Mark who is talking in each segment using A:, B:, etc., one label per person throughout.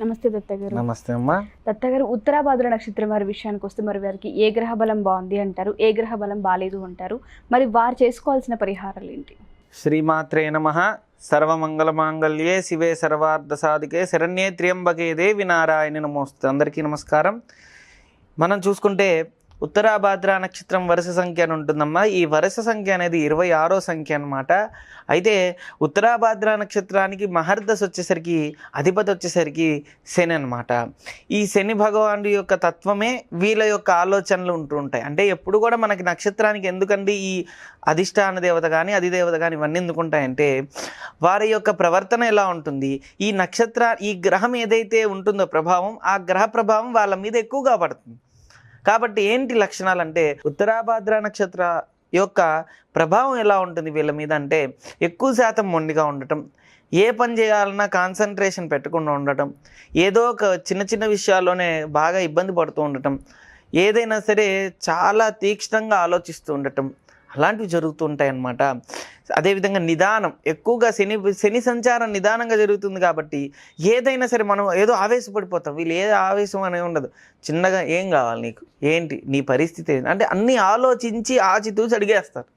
A: నమస్తే దత్త గారు.
B: నమస్తే అమ్మా.
A: దత్త గారు, ఉత్తరాభాద్ర నక్షత్రం వారి విషయానికి వస్తే మరి వారికి ఏ గ్రహ బలం బాగుంది అంటారు, ఏ గ్రహ బలం బాలేదు అంటారు, మరి వారు చేసుకోవాల్సిన పరిహారాలు ఏంటి?
B: శ్రీమాత్రే నమః. సర్వమంగళ మాంగళ్యే శివే సర్వార్థ సాధికే శరణ్యే త్ర్యంబకే దేవి నారాయణి నమోస్తు. అందరికీ నమస్కారం. మనం చూసుకుంటే ఉత్తరాభాద్ర నక్షత్రం వరుస సంఖ్య అని ఉంటుందమ్మా. ఈ వరుస సంఖ్య అనేది 26వ సంఖ్య అనమాట. అయితే ఉత్తరాభాద్ర నక్షత్రానికి మహర్దశ వచ్చేసరికి అధిపతి వచ్చేసరికి శని అనమాట. ఈ శని భగవానుడి యొక్క తత్వమే వీళ్ళ యొక్క ఆలోచనలు ఉంటూ ఉంటాయి. అంటే ఎప్పుడు కూడా మనకి నక్షత్రానికి ఎందుకండి ఈ అధిష్టాన దేవత కానీ అధిదేవత కానీ ఇవన్నీ ఎందుకుంటాయంటే వారి యొక్క ప్రవర్తన ఎలా ఉంటుంది, ఈ గ్రహం ఏదైతే ఉంటుందో ప్రభావం, ఆ గ్రహ ప్రభావం వాళ్ళ మీద ఎక్కువగా పడుతుంది. కాబట్టి ఏంటి లక్షణాలు అంటే ఉత్తరాభాద్ర నక్షత్ర యొక్క ప్రభావం ఎలా ఉంటుంది వీళ్ళ మీద అంటే ఎక్కువ శాతం మొండిగా ఉండటం, ఏ పని చేయాలన్నా కాన్సన్ట్రేషన్ పెట్టకుండా ఉండటం, ఏదో ఒక చిన్న చిన్న విషయాల్లోనే బాగా ఇబ్బంది పడుతూ ఉండటం, ఏదైనా సరే చాలా తీక్ష్ణంగా ఆలోచిస్తూ ఉండటం, అలాంటివి జరుగుతూ ఉంటాయన్నమాట. అదేవిధంగా నిదానం, ఎక్కువగా శని సంచారం నిదానంగా జరుగుతుంది కాబట్టి ఏదైనా సరే మనం ఏదో ఆవేశపడిపోతాం. వీళ్ళు ఏ ఆవేశం అనేది ఉండదు. చిన్నగా ఏం కావాలి నీకు, ఏంటి నీ పరిస్థితి ఏంటి అంటే అన్నీ ఆలోచించి ఆచితూచి అడిగేస్తారు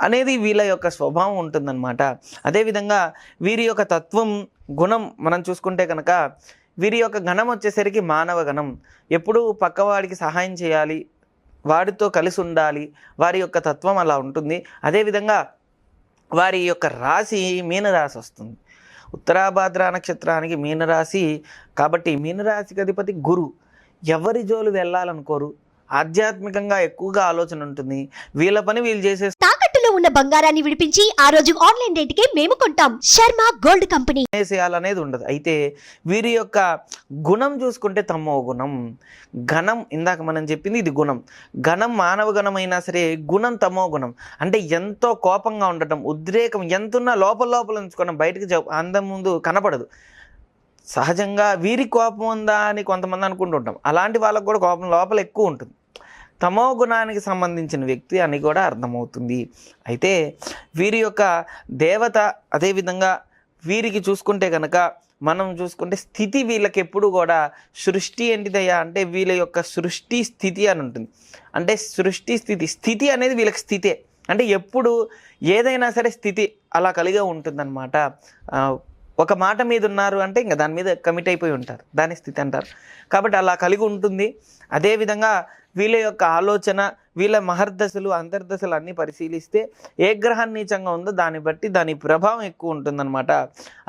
B: అనేది వీళ్ళ యొక్క స్వభావం ఉంటుందన్నమాట. అదేవిధంగా వీరి యొక్క తత్వం గుణం మనం చూసుకుంటే కనుక వీరి యొక్క గణం వచ్చేసరికి మానవ గణం. ఎప్పుడూ పక్కవాడికి సహాయం చేయాలి, వాడితో కలిసి ఉండాలి, వారి యొక్క తత్వం అలా ఉంటుంది. అదేవిధంగా వారి యొక్క రాశి మీనరాశి వస్తుంది. ఉత్తరాభాద్ర నక్షత్రానికి మీనరాశి కాబట్టి మీనరాశికి అధిపతి గురు. ఎవరి జోలు వెళ్ళాలనుకోరు, ఆధ్యాత్మికంగా ఎక్కువగా ఆలోచన ఉంటుంది. వీళ్ళ పని వీళ్ళు చేసే
C: తాకట్టులో ఉన్న బంగారాన్ని విడిపించి ఆ రోజు ఆన్లైన్ రేటుకే మేము కొంటాం. Sharma gold company.
B: చేయాలనేది ఉండదు. అయితే వీరి యొక్క గుణం చూసుకుంటే తమో గుణం. గణం ఇందాక మనం చెప్పింది ఇది గుణం. గణం మానవ గణం అయినా సరే గుణం తమో గుణం. అంటే ఎంతో కోపంగా ఉండటం, ఉద్రేకం ఎంతున్నా లోపల ఉంచుకోవడం, బయటకు అందం ముందు కనపడదు. సహజంగా వీరి కోపం ఉందా అని కొంతమంది అనుకుంటుంటాం. అలాంటి వాళ్ళకు కూడా కోపం లోపల ఎక్కువ ఉంటుంది. తమో గుణానికి సంబంధించిన వ్యక్తి అని కూడా అర్థమవుతుంది. అయితే వీరి యొక్క దేవత, అదేవిధంగా వీరికి చూసుకుంటే కనుక మనం చూసుకుంటే స్థితి వీళ్ళకి ఎప్పుడు కూడా సృష్టి ఏంటిదయ్యా అంటే వీళ్ళ యొక్క సృష్టి స్థితి అని ఉంటుంది. అంటే సృష్టి స్థితి అనేది వీళ్ళకి స్థితే. అంటే ఎప్పుడు ఏదైనా సరే స్థితి అలా కలిగే ఉంటుందన్నమాట. ఒక మాట మీద ఉన్నారు అంటే ఇంకా దాని మీద కమిట్ అయిపోయి ఉంటారు, దాని స్థితి అంటారు. కాబట్టి అలా కలిగి ఉంటుంది. అదేవిధంగా వీళ్ళ యొక్క ఆలోచన, వీళ్ళ మహర్దశలు అంతర్దశలు అన్నీ పరిశీలిస్తే ఏ గ్రహం నీచంగా ఉందో దాన్ని బట్టి దాని ప్రభావం ఎక్కువ ఉంటుందన్నమాట.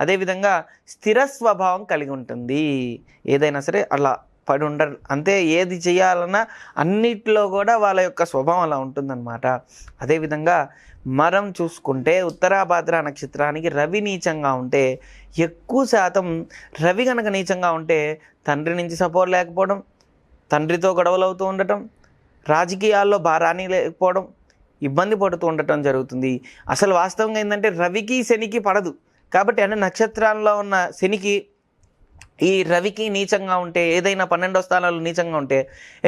B: అదేవిధంగా స్థిర స్వభావం కలిగి ఉంటుంది. ఏదైనా సరే అలా పడి ఉండరు, అంతే. ఏది చేయాలన్నా అన్నిట్లో కూడా వాళ్ళ యొక్క స్వభావం అలా ఉంటుందన్నమాట. అదేవిధంగా మనం చూసుకుంటే ఉత్తరాభాద్ర నక్షత్రానికి రవి నీచంగా ఉంటే ఎక్కువ శాతం రవి కనుక నీచంగా ఉంటే తండ్రి నుంచి సపోర్ట్ లేకపోవడం, తండ్రితో గొడవలు అవుతూ ఉండటం, రాజకీయాల్లో రాణి లేకపోవడం, ఇబ్బంది పడుతూ ఉండటం జరుగుతుంది. అసలు వాస్తవంగా ఏంటంటే రవికి శనికి పడదు కాబట్టి అంటే నక్షత్రాల్లో ఉన్న శనికి ఈ రవికి నీచంగా ఉంటే, ఏదైనా 12వ స్థానాలు నీచంగా ఉంటే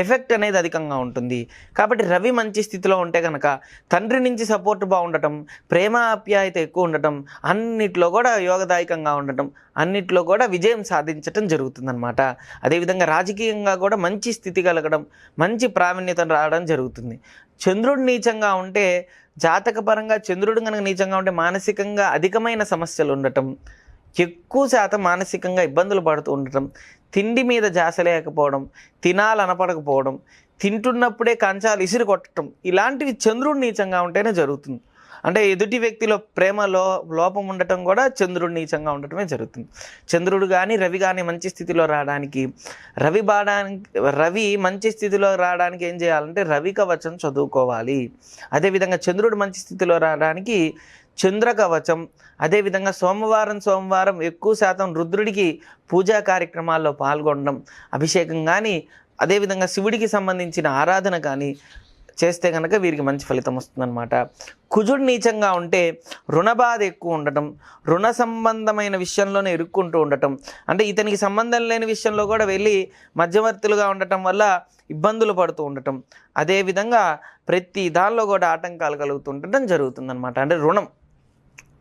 B: ఎఫెక్ట్ అనేది అధికంగా ఉంటుంది. కాబట్టి రవి మంచి స్థితిలో ఉంటే కనుక తండ్రి నుంచి సపోర్ట్ బాగుండటం, ప్రేమ ఆప్యాయత ఎక్కువ ఉండటం, అన్నిట్లో కూడా యోగదాయకంగా ఉండటం, అన్నిట్లో కూడా విజయం సాధించటం జరుగుతుందన్నమాట. అదేవిధంగా రాజకీయంగా కూడా మంచి స్థితి కలగడం, మంచి ప్రావీణ్యత రావడం జరుగుతుంది. చంద్రుడు నీచంగా ఉంటే, జాతకపరంగా చంద్రుడు కనుక నీచంగా ఉంటే మానసికంగా అధికమైన సమస్యలు ఉండటం, ఎక్కువ శాతం మానసికంగా ఇబ్బందులు పడుతూ ఉండటం, తిండి మీద జాస లేకపోవడం, తినాలనపడకపోవడం, తింటున్నప్పుడే కంచాలు ఇసిరి కొట్టడం, ఇలాంటివి చంద్రుడు నీచంగా ఉంటేనే జరుగుతుంది. అంటే ఎదుటి వ్యక్తిలో ప్రేమలో లోపం ఉండటం కూడా చంద్రుడు నీచంగా ఉండటమే జరుగుతుంది. చంద్రుడు కానీ రవి కానీ మంచి స్థితిలో రావడానికి, రవి మంచి స్థితిలో రావడానికి ఏం చేయాలంటే రవి కవచం చదువుకోవాలి. అదేవిధంగా చంద్రుడు మంచి స్థితిలో రావడానికి చంద్ర కవచం, అదేవిధంగా సోమవారం ఎక్కువ శాతం రుద్రుడికి పూజా కార్యక్రమాల్లో పాల్గొనడం, అభిషేకం కానీ అదేవిధంగా శివుడికి సంబంధించిన ఆరాధన కానీ చేస్తే కనుక వీరికి మంచి ఫలితం వస్తుందన్నమాట. కుజుడు నీచంగా ఉంటే రుణబాధ ఎక్కువ ఉండటం, రుణ సంబంధమైన విషయంలోనే ఇరుక్కుంటూ ఉండటం, అంటే ఇతనికి సంబంధం లేని విషయంలో కూడా వెళ్ళి మధ్యవర్తులుగా ఉండటం వల్ల ఇబ్బందులు పడుతూ ఉండటం, అదేవిధంగా ప్రతి దానిలో కూడా ఆటంకాలు కలుగుతూ ఉండటం జరుగుతుందన్నమాట. అంటే రుణం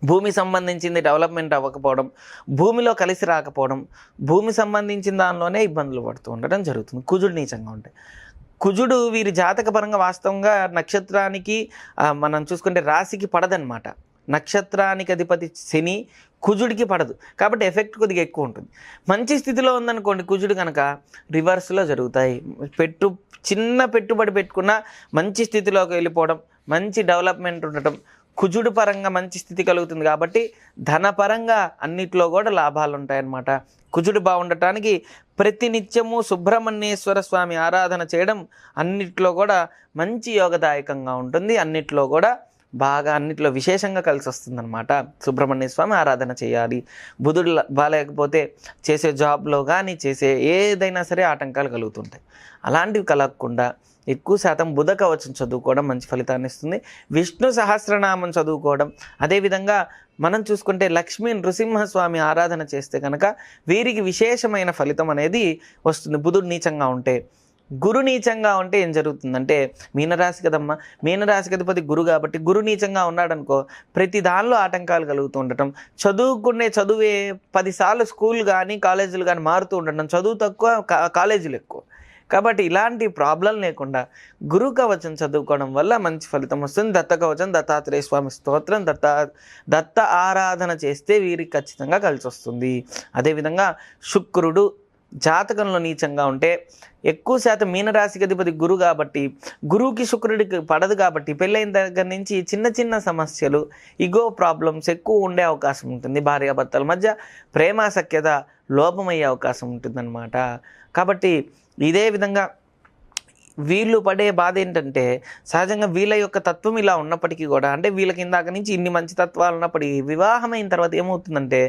B: భూమి సంబంధించింది డెవలప్మెంట్ అవ్వకపోవడం, భూమిలో కలిసి రాకపోవడం, భూమి సంబంధించిన దానిలోనే ఇబ్బందులు పడుతూ ఉండడం జరుగుతుంది కుజుడు నీచంగా ఉంటే. కుజుడు వీరి జాతక పరంగా వాస్తవంగా నక్షత్రానికి మనం చూసుకుంటే రాశికి పడదనమాట. నక్షత్రానికి అధిపతి శని కుజుడికి పడదు, కాబట్టి ఎఫెక్ట్ కొద్దిగా ఎక్కువ ఉంటుంది. మంచి స్థితిలో ఉందనుకోండి కుజుడు కనుక రివర్స్లో జరుగుతాయి. చిన్న పెట్టుబడి పెట్టుకున్న మంచి స్థితిలోకి వెళ్ళిపోవడం, మంచి డెవలప్మెంట్ ఉండటం, కుజుడు పరంగా మంచి స్థితి కలుగుతుంది. కాబట్టి ధనపరంగా అన్నిట్లో కూడా లాభాలు ఉంటాయన్నమాట. కుజుడు బాగుండటానికి ప్రతినిత్యము సుబ్రహ్మణ్యేశ్వర స్వామి ఆరాధన చేయడం అన్నిట్లో కూడా మంచి యోగదాయకంగా ఉంటుంది. అన్నిట్లో కూడా బాగా అన్నిట్లో విశేషంగా కలిసి వస్తుందన్నమాట. సుబ్రహ్మణ్య స్వామి ఆరాధన చేయాలి. బుధుడు బాగాలేకపోతే చేసే జాబ్లో కానీ చేసే ఏదైనా సరే ఆటంకాలు కలుగుతుంటాయి. అలాంటివి కలగకుండా ఎక్కువ శాతం బుధ కవచం చదువుకోవడం మంచి ఫలితాన్ని ఇస్తుంది. విష్ణు సహస్రనామం చదువుకోవడం, అదేవిధంగా మనం చూసుకుంటే లక్ష్మీ నృసింహస్వామి ఆరాధన చేస్తే కనుక వీరికి విశేషమైన ఫలితం అనేది వస్తుంది. బుధుడు నీచంగా ఉంటే, గురు నీచంగా ఉంటే ఏం జరుగుతుందంటే, మీనరాశి కదమ్మా, మీనరాశికి అధిపతి గురు కాబట్టి గురు నీచంగా ఉన్నాడనుకో ప్రతి దానిలో ఆటంకాలు కలుగుతూ ఉండటం, చదువుకునే చదువే 10 సార్లు స్కూల్ కానీ కాలేజీలు కానీ మారుతూ ఉండటం, చదువు తక్కువ కాలేజీలు ఎక్కువ. కాబట్టి ఇలాంటి ప్రాబ్లం లేకుండా గురు కవచం చదువుకోవడం వల్ల మంచి ఫలితం వస్తుంది. దత్త కవచం, దత్తాత్రేయ స్వామి స్తోత్రం, దత్త ఆరాధన చేస్తే వీరికి ఖచ్చితంగా కలిసి వస్తుంది. అదేవిధంగా శుక్రుడు జాతకంలో నీచంగా ఉంటే ఎక్కువ శాతం మీనరాశికి అధిపతి గురు కాబట్టి గురువుకి శుక్రుడికి పడదు కాబట్టి పెళ్ళైన దగ్గర నుంచి చిన్న చిన్న సమస్యలు, ఇగో ప్రాబ్లమ్స్ ఎక్కువ ఉండే అవకాశం ఉంటుంది. భార్యాభర్తల మధ్య ప్రేమాసఖ్యత లోపమయ్యే అవకాశం ఉంటుందన్నమాట. కాబట్టి ఇదే విధంగా వీళ్ళు పడే బాధ ఏంటంటే సహజంగా వీళ్ళ యొక్క తత్వం ఇలా ఉన్నప్పటికీ కూడా, అంటే వీళ్ళకి ఇందాక నుంచి ఇన్ని మంచి తత్వాలు ఉన్నప్పటికీ వివాహమైన తర్వాత ఏమవుతుందంటే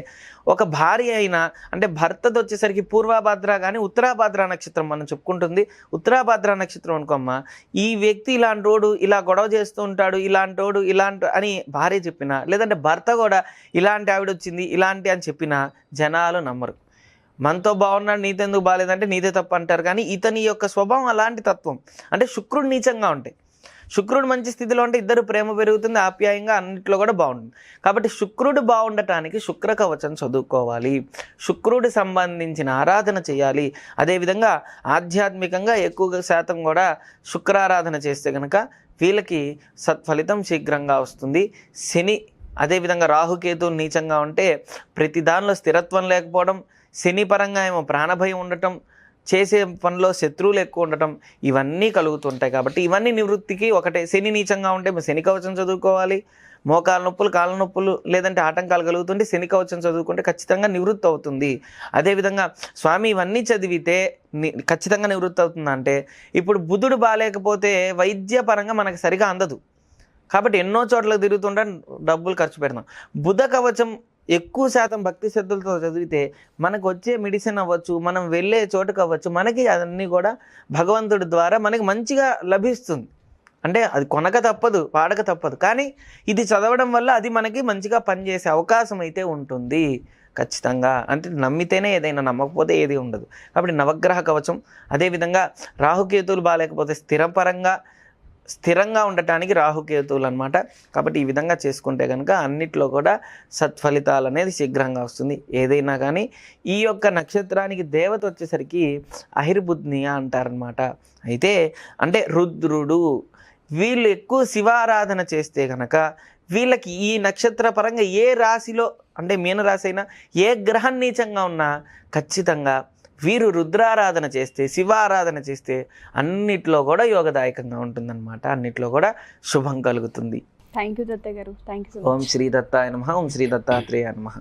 B: ఒక భార్య అయినా, అంటే భర్తది వచ్చేసరికి పూర్వభాద్ర కానీ ఉత్తరాభాద్ర నక్షత్రం మనం చెప్పుకుంటుంది. ఉత్తరాభాద్ర నక్షత్రం అనుకోమ్మా, ఈ వ్యక్తి ఇలాంటోడు ఇలా గొడవ చేస్తూ ఉంటాడు, ఇలాంటోడు ఇలాంటి అని భార్య చెప్పినా, లేదంటే భర్త కూడా ఇలాంటి ఆవిడ వచ్చింది ఇలాంటి అని చెప్పినా జనాలు నమ్మరు. మనతో బాగున్నాడు నీతెందుకు బాగాలేదంటే నీదే తప్పు అంటారు. కానీ ఇతని యొక్క స్వభావం అలాంటి తత్వం. అంటే శుక్రుడు నీచంగా ఉంటాయి, శుక్రుడు మంచి స్థితిలో ఉంటే ఇద్దరు ప్రేమ పెరుగుతుంది, ఆప్యాయంగా అన్నింటిలో కూడా బాగుంటుంది. కాబట్టి శుక్రుడు బాగుండటానికి శుక్ర కవచం చదువుకోవాలి, శుక్రుడి సంబంధించిన ఆరాధన చేయాలి. అదేవిధంగా ఆధ్యాత్మికంగా ఎక్కువ శాతం కూడా శుక్రారాధన చేస్తే కనుక వీళ్ళకి సత్ఫలితం శీఘ్రంగా వస్తుంది. శని అదేవిధంగా రాహుకేతు నీచంగా ఉంటే ప్రతి దానిలో స్థిరత్వం లేకపోవడం, శని పరంగా ఏమో ప్రాణభయం ఉండటం, చేసే పనిలో శత్రువులు ఎక్కువ ఉండటం, ఇవన్నీ కలుగుతుంటాయి. కాబట్టి ఇవన్నీ నివృత్తికి ఒకటే. శని నీచంగా ఉంటే శని కవచం చదువుకోవాలి. మోకాల నొప్పులు, కాళ్ళ నొప్పులు లేదంటే ఆటంకాలు కలుగుతుంటే శని కవచం చదువుకుంటే ఖచ్చితంగా నివృత్తి అవుతుంది. అదేవిధంగా స్వామి ఇవన్నీ చదివితే ఖచ్చితంగా నివృత్తి అవుతుందంటే, ఇప్పుడు బుధుడు బాగాలేకపోతే వైద్యపరంగా మనకు సరిగా అందదు కాబట్టి ఎన్నో చోట్ల తిరుగుతుంటే డబ్బులు ఖర్చు పెడతాం. బుధ కవచం ఎక్కువ శాతం భక్తి శ్రద్ధలతో చదివితే మనకు వచ్చే మెడిసిన్ అవ్వచ్చు, మనం వెళ్ళే చోటుకు అవ్వచ్చు, మనకి అన్నీ కూడా భగవంతుడి ద్వారా మనకి మంచిగా లభిస్తుంది. అంటే అది కొనక తప్పదు, పాడక తప్పదు, కానీ ఇది చదవడం వల్ల అది మనకి మంచిగా పనిచేసే అవకాశం అయితే ఉంటుంది ఖచ్చితంగా. అంటే నమ్మితేనే ఏదైనా, నమ్మకపోతే ఏది ఉండదు. కాబట్టి నవగ్రహ కవచం, అదేవిధంగా రాహుకేతువులు బాగాలేకపోతే స్థిరంగా ఉండటానికి రాహుకేతువులు అనమాట. కాబట్టి ఈ విధంగా చేసుకుంటే కనుక అన్నిట్లో కూడా సత్ఫలితాలు అనేది శీఘ్రంగా వస్తుంది. ఏదైనా కానీ ఈ యొక్క నక్షత్రానికి దేవత వచ్చేసరికి అహిర్బుద్నియ అంటారనమాట. అయితే అంటే రుద్రుడు, వీళ్ళు ఎక్కువ శివారాధన చేస్తే కనుక వీళ్ళకి ఈ నక్షత్ర పరంగా ఏ రాశిలో, అంటే మీనరాశి అయినా ఏ గ్రహం నీచంగా ఉన్నా ఖచ్చితంగా వీరు రుద్రారాధన చేస్తే, శివారాధన చేస్తే అన్నిట్లో కూడా యోగదాయకంగా ఉంటుందన్నమాట. అన్నిట్లో కూడా శుభం కలుగుతుంది.
A: థ్యాంక్ యూ దత్త గారు. Thank you.
B: ఓం శ్రీ దత్తాయ నమః. ఓం శ్రీ దత్తాత్రేయ నమః.